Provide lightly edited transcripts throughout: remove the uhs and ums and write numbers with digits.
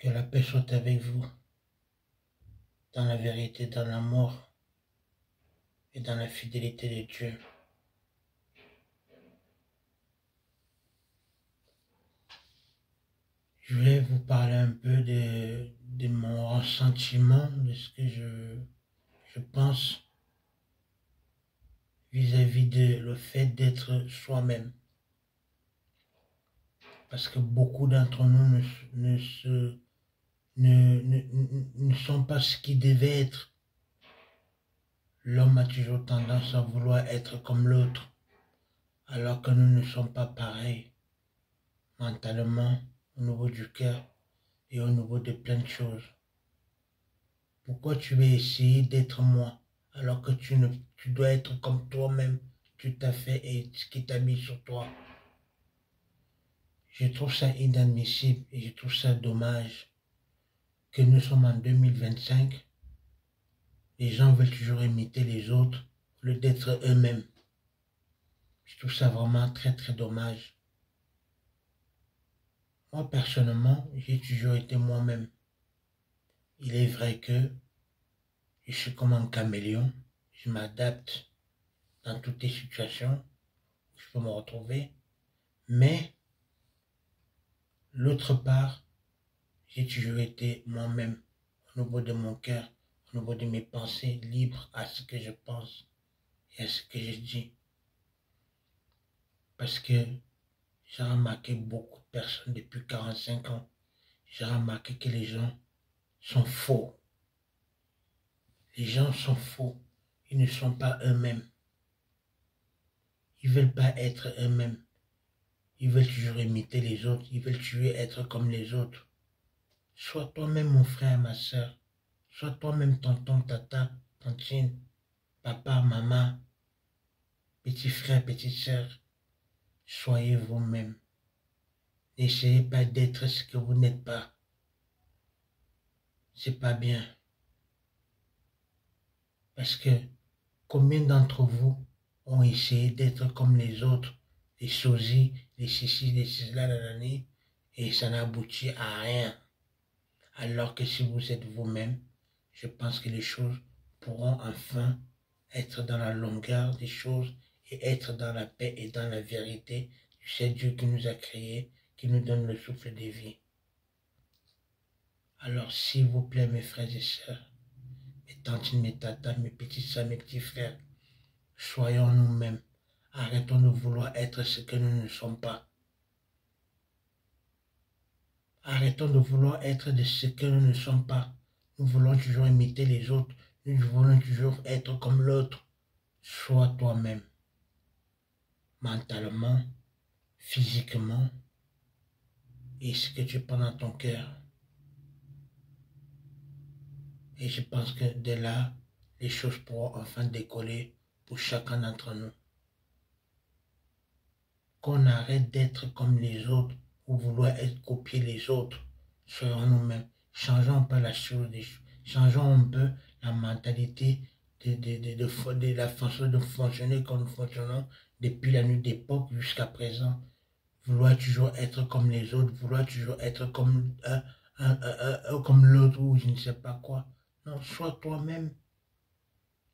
Que la paix soit avec vous, dans la vérité, dans l'amour et dans la fidélité de Dieu. Je vais vous parler un peu de mon ressentiment, de ce que je pense vis-à-vis de le fait d'être soi-même. Parce que beaucoup d'entre nous ne sont pas ce qu'ils devaient être. L'homme a toujours tendance à vouloir être comme l'autre, alors que nous ne sommes pas pareils, mentalement, au niveau du cœur et au niveau de plein de choses. Pourquoi tu veux essayer d'être moi, alors que tu dois être comme toi-même, tout à fait, et ce qui t'a mis sur toi? Je trouve ça inadmissible et je trouve ça dommage que nous sommes en 2025. Les gens veulent toujours imiter les autres au lieu d'être eux-mêmes. Je trouve ça vraiment très très dommage. Moi personnellement, j'ai toujours été moi-même. Il est vrai que je suis comme un caméléon. Je m'adapte dans toutes les situations où je peux me retrouver. Mais, l'autre part, j'ai toujours été moi-même au niveau de mon cœur, au niveau de mes pensées, libre à ce que je pense et à ce que je dis. Parce que j'ai remarqué beaucoup de personnes depuis 45 ans. J'ai remarqué que les gens sont faux. Les gens sont faux. Ils ne sont pas eux-mêmes. Ils ne veulent pas être eux-mêmes. Ils veulent toujours imiter les autres. Ils veulent toujours être comme les autres. Sois toi-même mon frère, ma soeur. Sois toi-même tonton, tata, tantine, papa, maman, petit frère, petite soeur. Soyez vous-même. N'essayez pas d'être ce que vous n'êtes pas. C'est pas bien. Parce que combien d'entre vous ont essayé d'être comme les autres, les sosies, les ceci, les cela, nanani, et ça n'a abouti à rien. Alors que si vous êtes vous-même, je pense que les choses pourront enfin être dans la longueur des choses et être dans la paix et dans la vérité. C'est Dieu qui nous a créés, qui nous donne le souffle de vie. Alors s'il vous plaît, mes frères et sœurs, mes tantes, mes tatas, mes petites soeurs, mes petits frères, soyons nous-mêmes. Arrêtons de vouloir être ce que nous ne sommes pas. Arrêtons de vouloir être de ce que nous ne sommes pas. Nous voulons toujours imiter les autres. Nous voulons toujours être comme l'autre. Sois toi-même. Mentalement, physiquement, et ce que tu prends dans ton cœur. Et je pense que de là, les choses pourront enfin décoller pour chacun d'entre nous. Qu'on arrête d'être comme les autres ou vouloir être copier les autres. Soyons nous-mêmes. Changeons un peu la chose, changeons un peu la mentalité de la façon de fonctionner comme nous fonctionnons depuis la nuit d'époque jusqu'à présent. Vouloir toujours être comme les autres, vouloir toujours être comme, comme l'autre ou je ne sais pas quoi. Non, sois toi-même.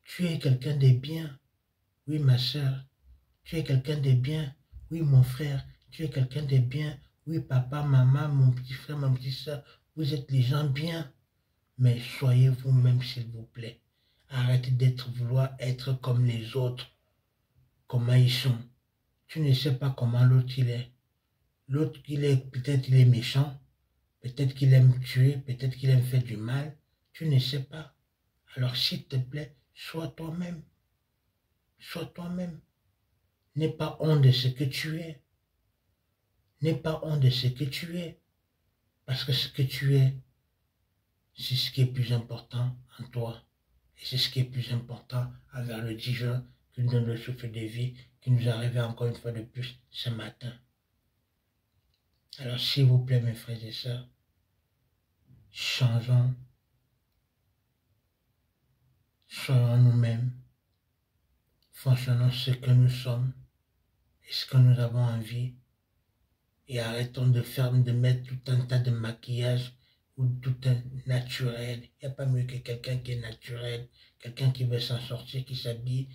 Tu es quelqu'un de bien. Oui, ma soeur. Tu es quelqu'un de bien. Oui, mon frère. Tu es quelqu'un de bien. Oui, papa, maman, mon petit frère, ma petite soeur. Vous êtes les gens bien. Mais soyez vous-même, s'il vous plaît. Arrêtez vouloir être comme les autres. Comment ils sont. Tu ne sais pas comment l'autre il est. L'autre, peut-être il est méchant. Peut-être qu'il aime tuer. Peut-être qu'il aime faire du mal. Tu ne sais pas. Alors, s'il te plaît, sois toi-même. Sois toi-même. N'aie pas honte de ce que tu es. N'aie pas honte de ce que tu es. Parce que ce que tu es, c'est ce qui est plus important en toi. Et c'est ce qui est plus important envers le divin qui nous donne le souffle de vie, qui nous a réveillés encore une fois de plus ce matin. Alors s'il vous plaît, mes frères et sœurs, changeons. Soyons nous-mêmes. Fonctionnons ce que nous sommes et ce que nous avons envie. Et arrêtons de mettre tout un tas de maquillage où tout est naturel. Il n'y a pas mieux que quelqu'un qui est naturel, quelqu'un qui veut s'en sortir, qui s'habille,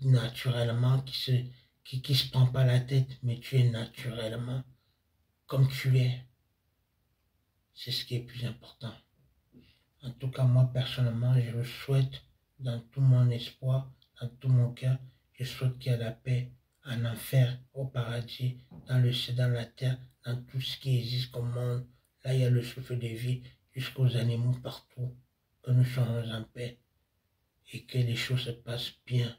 naturellement, qui se prend pas la tête, mais tu es naturellement comme tu es. C'est ce qui est plus important. En tout cas, moi, personnellement, je le souhaite dans tout mon espoir, dans tout mon cœur. Je souhaite qu'il y ait la paix en enfer, au paradis, dans le ciel, dans la terre, dans tout ce qui existe au monde. Là, il y a le souffle de vie jusqu'aux animaux partout. Que nous soyons en paix et que les choses se passent bien,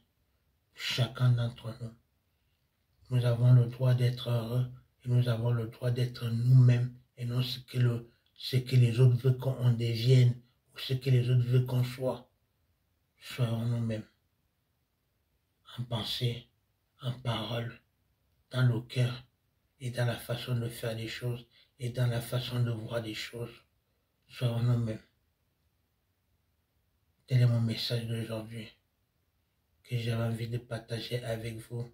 chacun d'entre nous. Nous avons le droit d'être heureux et nous avons le droit d'être nous-mêmes et non ce que les autres veulent qu'on devienne ou ce que les autres veulent qu'on soit. Soyons nous-mêmes, en pensée, en parole, dans le cœur et dans la façon de faire des choses et dans la façon de voir des choses. Soyons nous-mêmes. Tel est mon message d'aujourd'hui que j'avais envie de partager avec vous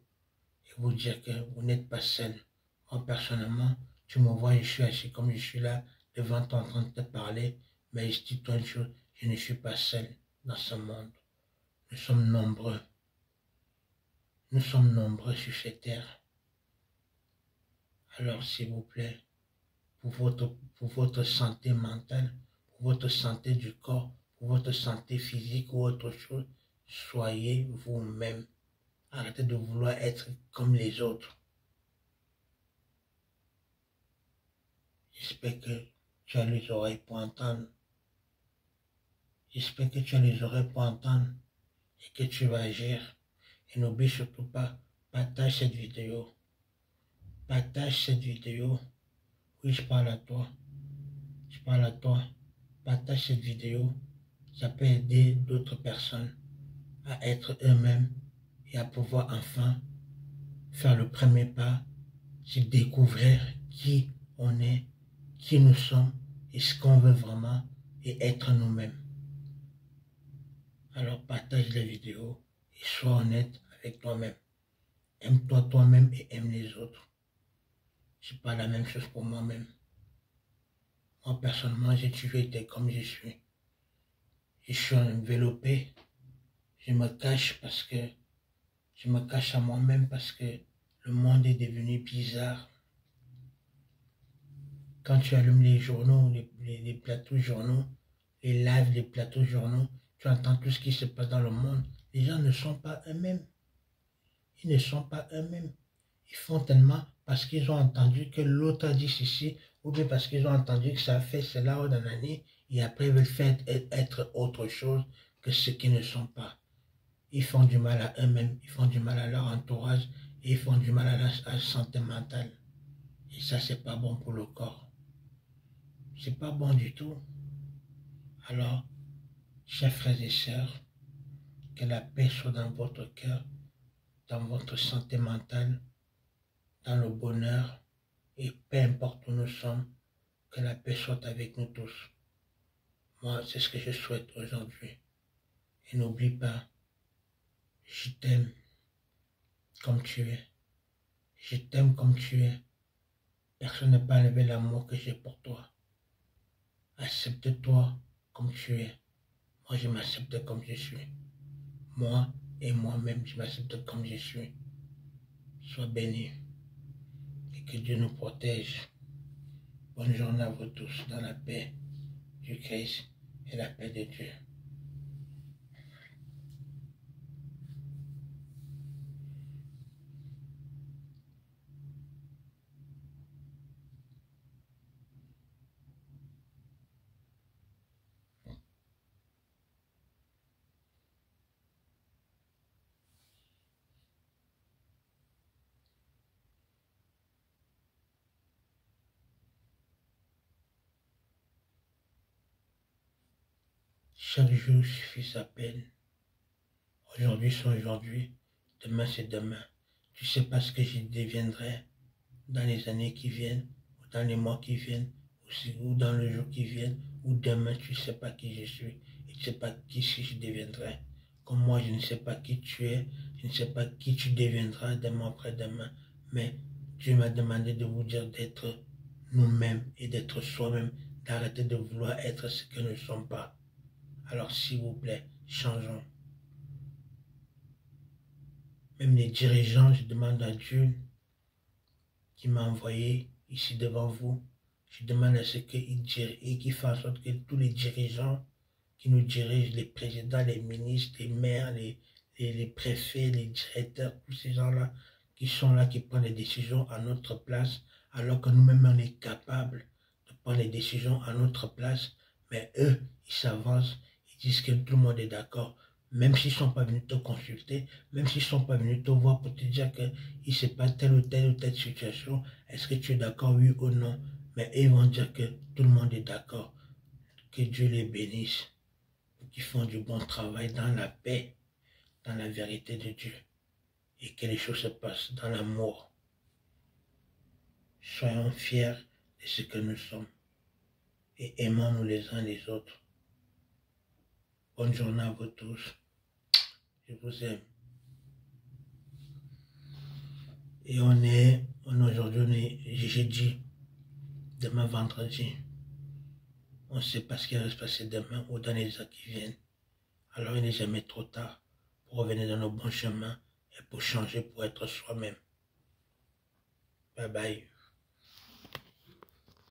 et vous dire que vous n'êtes pas seul. Moi, personnellement, tu me vois, je suis assis comme je suis là, devant toi en train de te parler, mais je dis toi une chose, je ne suis pas seul dans ce monde. Nous sommes nombreux. Nous sommes nombreux sur cette terre. Alors, s'il vous plaît, pour votre santé mentale, pour votre santé du corps, pour votre santé physique ou autre chose, soyez vous-même. Arrêtez de vouloir être comme les autres. J'espère que tu as les oreilles pour entendre. J'espère que tu as les oreilles pour entendre et que tu vas agir. Et n'oublie surtout pas, partage cette vidéo. Partage cette vidéo. Oui, je parle à toi. Je parle à toi. Partage cette vidéo. Ça peut aider d'autres personnes à être eux-mêmes et à pouvoir enfin faire le premier pas, c'est découvrir qui on est, qui nous sommes et ce qu'on veut vraiment et être nous-mêmes. Alors partage la vidéo et sois honnête avec toi-même. Aime-toi toi-même et aime les autres. C'est pas la même chose pour moi-même. Moi personnellement, j'ai toujours été comme je suis. Je suis enveloppé. Je me cache à moi-même parce que le monde est devenu bizarre. Quand tu allumes les journaux, les plateaux journaux, les lives, les plateaux journaux, tu entends tout ce qui se passe dans le monde. Les gens ne sont pas eux-mêmes. Ils ne sont pas eux-mêmes. Ils font tellement parce qu'ils ont entendu que l'autre a dit ceci, ou bien parce qu'ils ont entendu que ça a fait cela dans l'année, et après ils veulent faire être autre chose que ce qu'ils ne sont pas. Ils font du mal à eux-mêmes, ils font du mal à leur entourage, et ils font du mal à la santé mentale. Et ça, c'est pas bon pour le corps. C'est pas bon du tout. Alors, chers frères et sœurs, que la paix soit dans votre cœur, dans votre santé mentale, dans le bonheur, et peu importe où nous sommes, que la paix soit avec nous tous. Moi, c'est ce que je souhaite aujourd'hui. Et n'oublie pas, je t'aime comme tu es. Je t'aime comme tu es. Personne ne peut enlever l'amour que j'ai pour toi. Accepte-toi comme tu es. Moi, je m'accepte comme je suis. Moi et moi-même, je m'accepte comme je suis. Sois béni. Et que Dieu nous protège. Bonne journée à vous tous dans la paix du Christ et la paix de Dieu. Chaque jour suffit sa peine. Aujourd'hui c'est aujourd'hui, demain c'est demain. Tu sais pas ce que je deviendrai dans les années qui viennent, ou dans les mois qui viennent, ou dans le jour qui vient, ou demain tu ne sais pas qui je suis, et tu ne sais pas qui je deviendrai. Comme moi je ne sais pas qui tu es, je ne sais pas qui tu deviendras demain après-demain, mais Dieu m'a demandé de vous dire d'être nous-mêmes et d'être soi-même d'arrêter de vouloir être ce que nous ne sommes pas. Alors s'il vous plaît, changeons. Même les dirigeants, je demande à Dieu qui m'a envoyé ici devant vous, je demande à ce qu'il fasse en sorte que tous les dirigeants qui nous dirigent, les présidents, les ministres, les maires, les préfets, les directeurs, tous ces gens-là qui sont là, qui prennent les décisions à notre place, alors que nous-mêmes on est capables de prendre les décisions à notre place, mais eux, ils s'avancent, ils disent que tout le monde est d'accord. Même s'ils ne sont pas venus te consulter, même s'ils ne sont pas venus te voir pour te dire qu'il ne sait pas telle ou telle situation, est-ce que tu es d'accord, oui ou non? Mais ils vont dire que tout le monde est d'accord. Que Dieu les bénisse, qui font du bon travail dans la paix, dans la vérité de Dieu, et que les choses se passent dans l'amour. Soyons fiers de ce que nous sommes, et aimons-nous les uns les autres. Bonne journée à vous tous. Je vous aime. Et on est aujourd'hui, jeudi, demain vendredi. On ne sait pas ce qui va se passer demain ou dans les heures qui viennent. Alors il n'est jamais trop tard pour revenir dans nos bons chemins et pour changer, pour être soi-même. Bye bye.